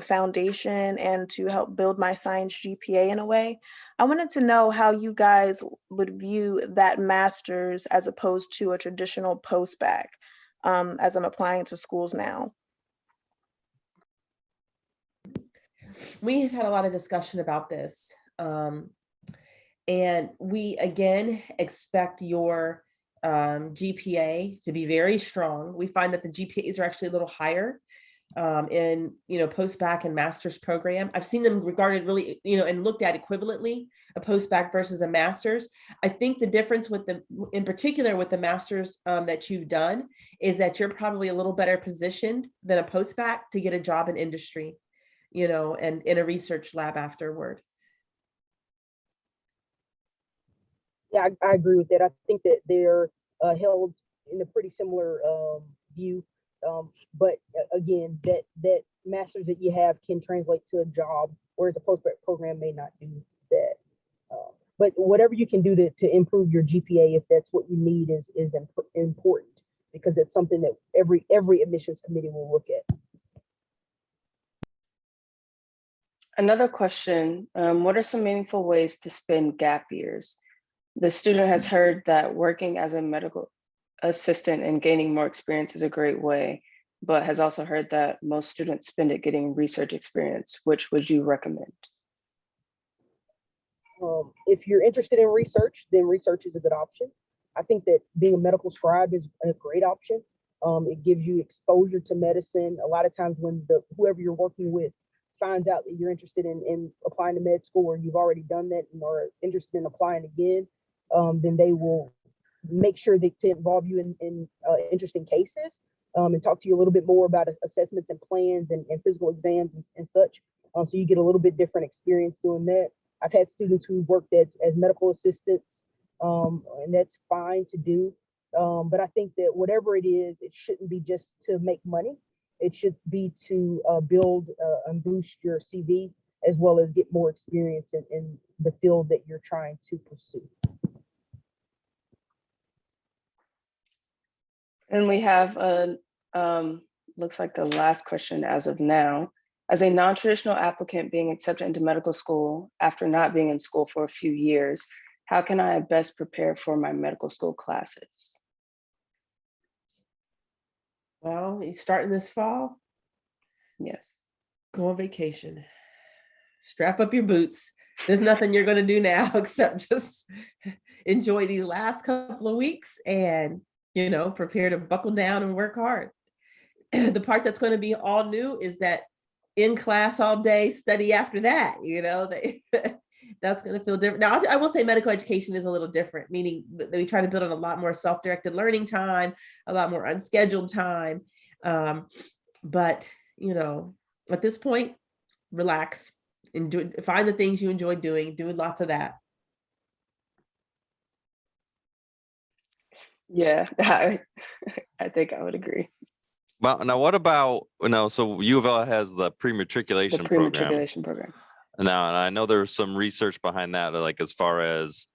foundation and to help build my science GPA in a way. I wanted to know how you guys would view that master's as opposed to a traditional post-bac, as I'm applying to schools now. We have had a lot of discussion about this. And we, again, expect your GPA to be very strong. We find that the GPAs are actually a little higher in, you know, post-bac and master's program. I've seen them regarded really, you know, and looked at equivalently, a post-bac versus a master's. I think the difference with in particular with the master's that you've done, is that you're probably a little better positioned than a post-bac to get a job in industry, you know, and in a research lab afterward. Yeah, I agree with that. I think that they're held in a pretty similar view. But again, that master's that you have can translate to a job, whereas a postgrad program may not do that. But whatever you can do to improve your GPA, if that's what you need, is important, because it's something that every admissions committee will look at. Another question, what are some meaningful ways to spend gap years? The student has heard that working as a medical assistant and gaining more experience is a great way, but has also heard that most students spend it getting research experience. Which would you recommend? If you're interested in research, then research is a good option. I think that being a medical scribe is a great option. It gives you exposure to medicine. A lot of times when whoever you're working with finds out that you're interested in applying to med school, or you've already done that and are interested in applying again, then they will make sure to involve you in interesting cases, and talk to you a little bit more about assessments and plans and physical exams and such. So you get a little bit different experience doing that. I've had students who worked as medical assistants, and that's fine to do. But I think that whatever it is, it shouldn't be just to make money. It should be to build and boost your CV, as well as get more experience in the field that you're trying to pursue. And we have looks like the last question as of now. As a non-traditional applicant being accepted into medical school after not being in school for a few years, how can I best prepare for my medical school classes? Well, you starting this fall, Yes. go on vacation. Strap up your boots. There's nothing you're going to do now except just enjoy these last couple of weeks and, prepare to buckle down and work hard. The part that's going to be all new is that in class all day, study after that, that's going to feel different. Now, I will say medical education is a little different, meaning that we try to build on a lot more self-directed learning time, a lot more unscheduled time. But, at this point, relax and find the things you enjoy doing, do lots of that. Yeah, I think I would agree. Well, now what about, so U of L has the The pre-matriculation program. pre-matriculation program. Now, and I know there's some research behind that, like as far as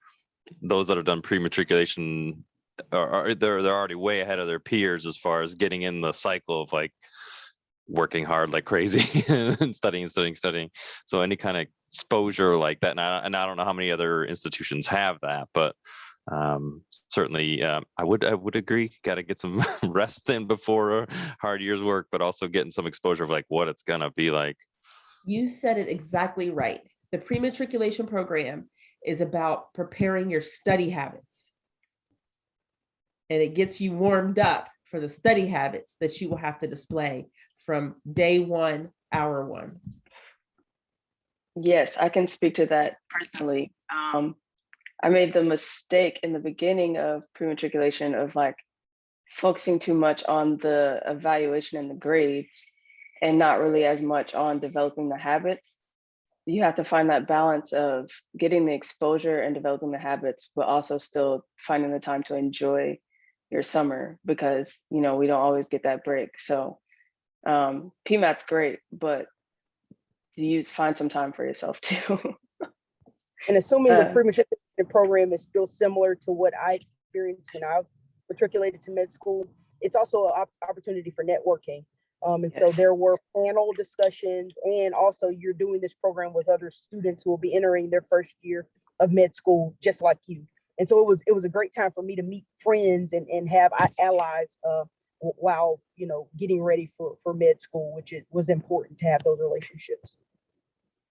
those that have done pre-matriculation they're already way ahead of their peers as far as getting in the cycle of like working hard like crazy and studying. So any kind of exposure like that, and I don't know how many other institutions have that, but certainly I would agree. Got to get some rest in before a hard year's work, but also getting some exposure of like what it's gonna be like. You said it exactly right. The pre-matriculation program is about preparing your study habits. And it gets you warmed up for the study habits that you will have to display from day one, hour one. Yes, I can speak to that personally. I made the mistake in the beginning of pre-matriculation of like focusing too much on the evaluation and the grades and not really as much on developing the habits. You have to find that balance of getting the exposure and developing the habits, but also still finding the time to enjoy your summer, because we don't always get that break. So PMAT's great, but you find some time for yourself too. And assuming the pre-matriculation program is still similar to what I experienced when I matriculated to med school, it's also an opportunity for networking. And Yes. so there were panel discussions, and also you're doing this program with other students who will be entering their first year of med school, just like you. And so it was a great time for me to meet friends and have allies while, getting ready for med school, which was important to have those relationships.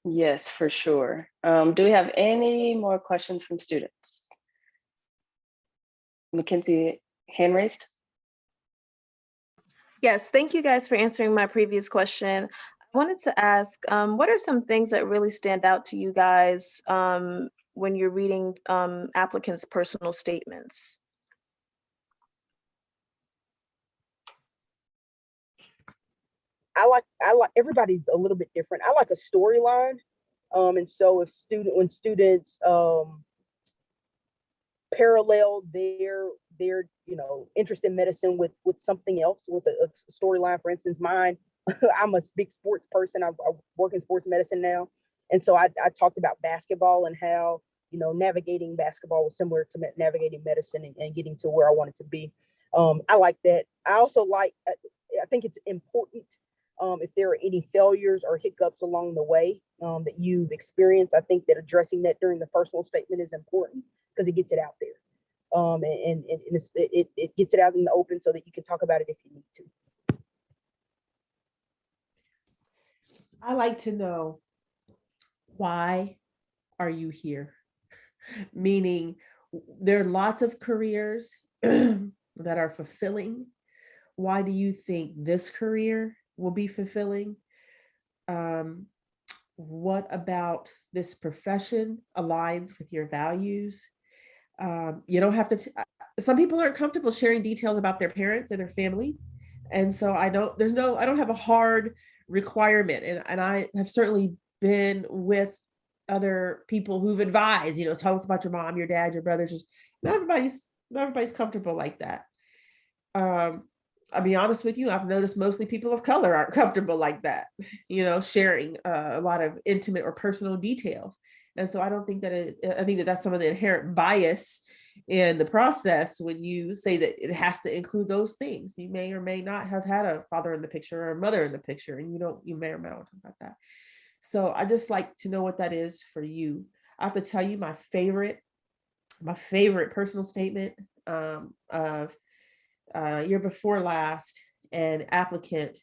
Yes, for sure. Do we have any more questions from students? Mackenzie, hand raised? Yes, thank you guys for answering my previous question. I wanted to ask, what are some things that really stand out to you guys when you're reading applicants' personal statements? I like everybody's a little bit different. I like a storyline. And so when students parallel their interest in medicine with something else, with a storyline. For instance, mine, I'm a big sports person. I work in sports medicine now. And so I talked about basketball and how, navigating basketball was similar to navigating medicine and getting to where I wanted to be. I like that. I also I think it's important if there are any failures or hiccups along the way that you've experienced. I think that addressing that during the personal statement is important because it gets it out there. And it gets it out in the open so that you can talk about it if you need to. I like to know, why are you here? Meaning there are lots of careers that are fulfilling. Why do you think this career will be fulfilling? What about this profession aligns with your values? You don't have to, some people aren't comfortable sharing details about their parents and their family. And so I don't have a hard requirement. And I have certainly been with other people who've advised, tell us about your mom, your dad, your brothers. Just not everybody's comfortable like that. I'll be honest with you, I've noticed mostly people of color aren't comfortable like that, sharing a lot of intimate or personal details. And so I don't think that I think that that's some of the inherent bias in the process when you say that it has to include those things. You may or may not have had a father in the picture or a mother in the picture, and you may or may not want to talk about that. So I just like to know what that is for you. I have to tell you my favorite personal statement of year before last, an applicant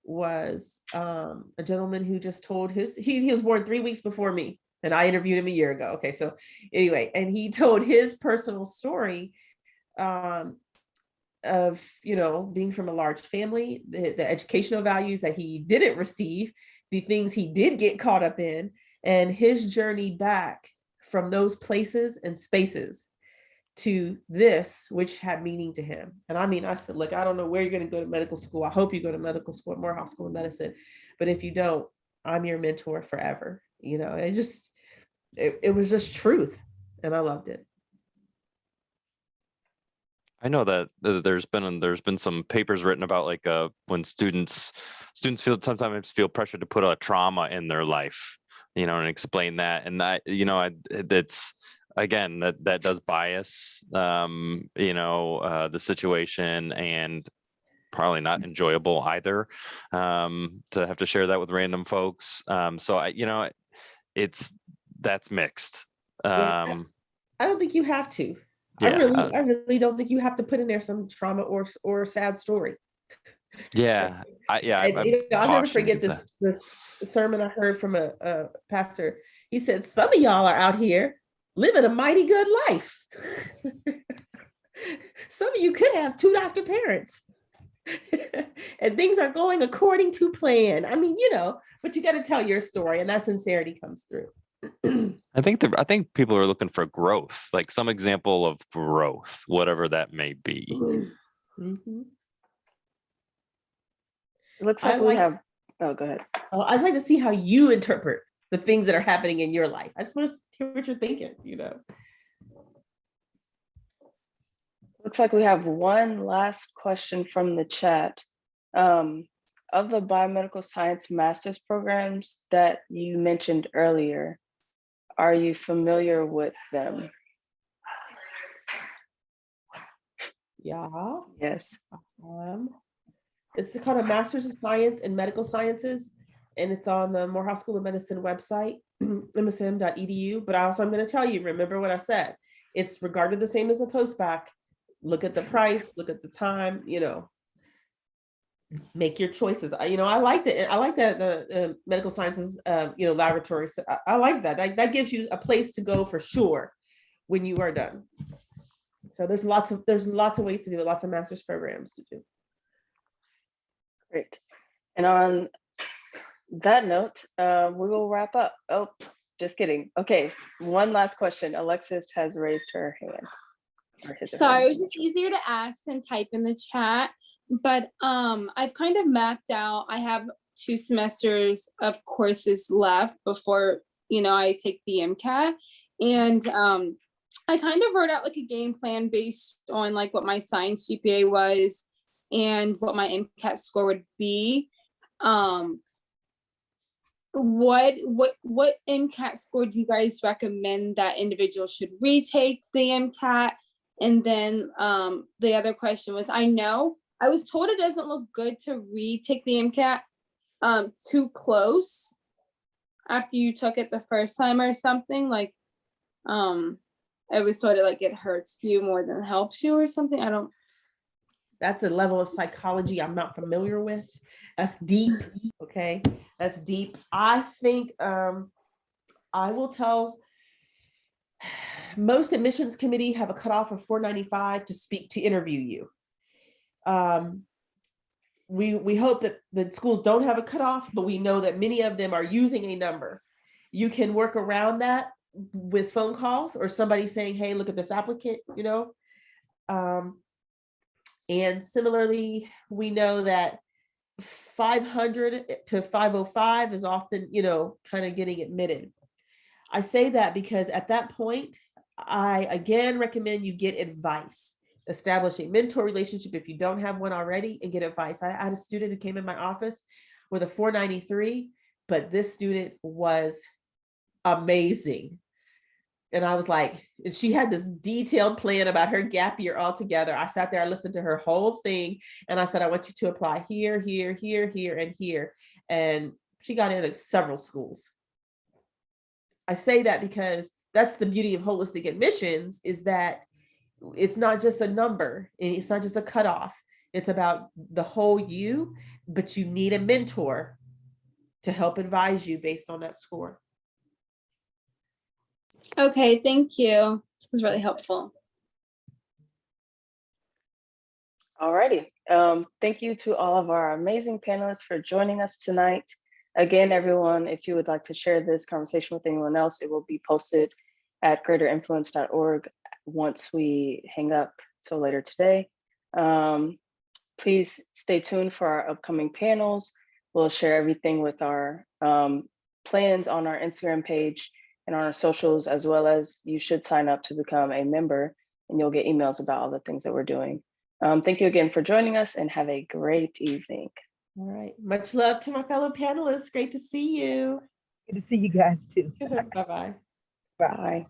was a gentleman who just told he was born 3 weeks before me, and I interviewed him a year ago. Okay, so anyway, and he told his personal story of being from a large family, the educational values that he didn't receive, the things he did get caught up in, and his journey back from those places and spaces to this, which had meaning to him. And I mean, I said, look, I don't know where you're going to go to medical school. I hope you go to medical school at Morehouse School of Medicine. But if you don't, I'm your mentor forever. It was just truth. And I loved it. I know that there's been some papers written about like when students sometimes feel pressured to put a trauma in their life, and explain that. And that's, again, that does bias, the situation, and probably not enjoyable either, to have to share that with random folks. So that's mixed. I don't think you have to. Yeah, I really don't think you have to put in there some trauma or sad story. Yeah, I'll never forget this sermon I heard from a pastor. He said, "Some of y'all are out here living a mighty good life. Some of you could have 2 doctor parents, and things are going according to plan. I mean, but you got to tell your story, and that sincerity comes through." I think people are looking for growth, like some example of growth, whatever that may be. Mm-hmm. It looks like we have. Oh, go ahead. I'd like to see how you interpret the things that are happening in your life. I just want to hear what you're thinking. Looks like we have one last question from the chat. Of the biomedical science master's programs that you mentioned earlier, are you familiar with them? Yeah. Yes. It's called a Master's of Science in Medical Sciences, and it's on the Morehouse School of Medicine website, msm.edu. But I'm going to tell you, remember what I said. It's regarded the same as a postbac. Look at the price, look at the time, make your choices. I like the medical sciences, laboratories. I like that. That gives you a place to go for sure when you are done. So there's lots of ways to do it, lots of master's programs to do. Great. And on that note, we will wrap up. Oh, just kidding. Okay, one last question. Alexis has raised her hand. Sorry, it was just easier to ask than type in the chat. But I've kind of mapped out, I have 2 semesters of courses left before, I take the MCAT. And I kind of wrote out like a game plan based on like what my science GPA was and what my MCAT score would be. What MCAT score do you guys recommend that individuals should retake the MCAT? And then the other question was, I was told it doesn't look good to retake the MCAT too close after you took it the first time or something. Like, I was told it hurts you more than helps you or something. That's a level of psychology I'm not familiar with. That's deep. Okay, that's deep. I think I will tell. Most admissions committee have a cutoff of 495 to interview you. We hope that the schools don't have a cutoff, but we know that many of them are using a number. You can work around that with phone calls or somebody saying, "Hey, look at this applicant," and similarly, we know that 500 to 505 is often, kind of getting admitted. I say that because at that point, I again recommend you get advice. establish a mentor relationship if you don't have one already, and get advice. I had a student who came in my office with a 493, but this student was amazing. And I was like, and she had this detailed plan about her gap year altogether. I sat there, I listened to her whole thing, and I said, I want you to apply here, here, here, here, and here. And she got in at several schools. I say that because that's the beauty of holistic admissions, is that it's not just a number, and it's not just a cutoff. It's about the whole you, but you need a mentor to help advise you based on that score. Okay, thank you. This was really helpful. Alrighty. Thank you to all of our amazing panelists for joining us tonight. Again, everyone, if you would like to share this conversation with anyone else, it will be posted at greaterinfluence.org once we hang up, so later today. Please stay tuned for our upcoming panels. We'll share everything with our plans on our Instagram page and on our socials, as well as you should sign up to become a member, and you'll get emails about all the things that we're doing. Thank you again for joining us, and have a great evening. All right. Much love to my fellow panelists. Great to see you. Good to see you guys too. Bye-bye. Bye.